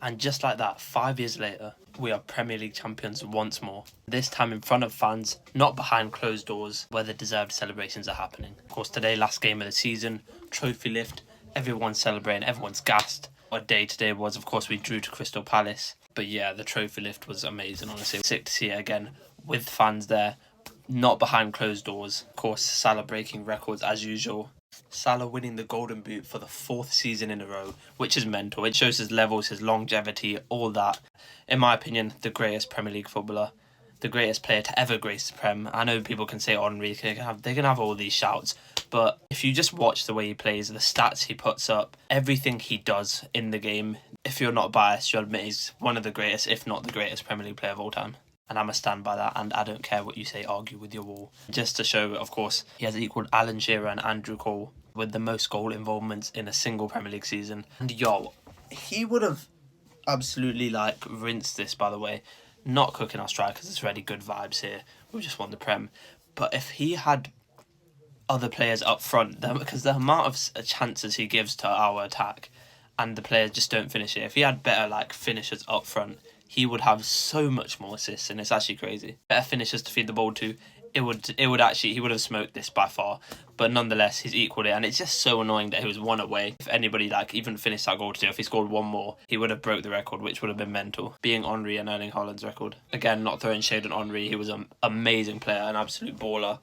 And just like that, 5 years later, we are Premier League champions once more. This time in front of fans, not behind closed doors where the deserved celebrations are happening. Of course, today, last game of the season, trophy lift, everyone's celebrating, everyone's gassed. What day today was, of course, we drew to Crystal Palace. But yeah, the trophy lift was amazing, honestly. Sick to see it again with fans there, not behind closed doors. Of course, Salah breaking records as usual. Salah winning the Golden Boot for the 4th season in a row, which is mental. It shows his levels, his longevity, all that. In my opinion, the greatest Premier League footballer, the greatest player to ever grace the Prem. I know people can say Henry, they can have all these shouts, but if you just watch the way he plays, the stats he puts up, everything he does in the game, if you're not biased, you'll admit he's one of the greatest, if not the greatest Premier League player of all time. And I'm a stand by that, and I don't care what you say, argue with your wall. Just to show, of course, he has equalled Alan Shearer and Andrew Cole with the most goal involvements in a single Premier League season. And yo, he would have absolutely rinsed this, by the way. Not cooking our strikers, it's already good vibes here. We just won the Prem. But if he had other players up front, because the amount of chances he gives to our attack and the players just don't finish it, if he had better finishers up front, he would have so much more assists, and it's actually crazy. Better finishers to feed the ball to, he would have smoked this by far. But nonetheless, he's equalled it, and it's just so annoying that he was one away. If anybody even finished that goal today, if he scored one more, he would have broke the record, which would have been mental. Being Henry and Erling Haaland's record. Again, not throwing shade on Henry, he was an amazing player, an absolute baller.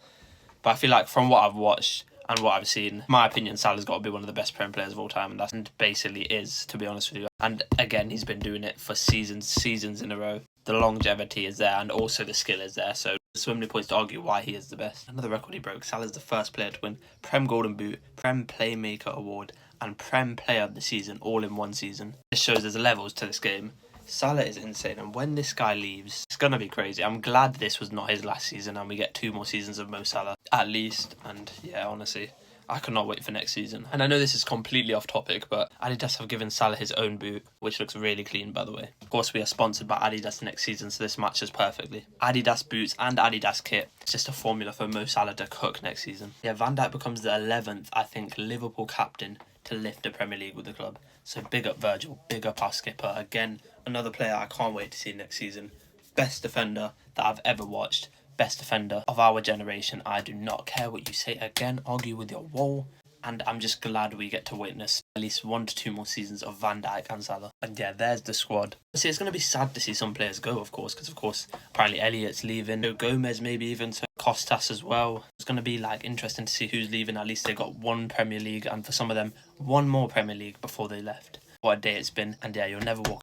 But I feel like from what I've watched and what I've seen, in my opinion, Salah's got to be one of the best Prem players of all time, and basically is, to be honest with you. And again, he's been doing it for seasons in a row. The longevity is there, and also the skill is there, so there's so many points to argue why he is the best. Another record he broke, Salah's the first player to win Prem Golden Boot, Prem Playmaker Award, and Prem Player of the Season all in one season. This shows there's levels to this game. Salah is insane, and when this guy leaves, it's gonna be crazy. I'm glad this was not his last season and we get 2 more seasons of Mo Salah at least. And yeah, honestly, I cannot wait for next season. And I know this is completely off topic, but Adidas have given Salah his own boot, which looks really clean, by the way. Of course, we are sponsored by Adidas next season, so this matches perfectly. Adidas boots and Adidas kit. It's just a formula for Mo Salah to cook next season. Yeah, Van Dijk becomes the 11th, I think, Liverpool captain to lift the Premier League with the club. So big up Virgil, big up our skipper. Again, another player I can't wait to see next season. Best defender that I've ever watched. Best defender of our generation. I do not care what you say. Again, argue with your wall. And I'm just glad we get to witness at least 1 to 2 more seasons of Van Dijk and Salah. And yeah, there's the squad. See, it's going to be sad to see some players go, of course, because, of course, apparently Elliott's leaving. Gomez maybe even, so Costas as well. It's going to be, interesting to see who's leaving. At least they got 1 Premier League, and for some of them, 1 more Premier League before they left. What a day it's been. And yeah, you'll never walk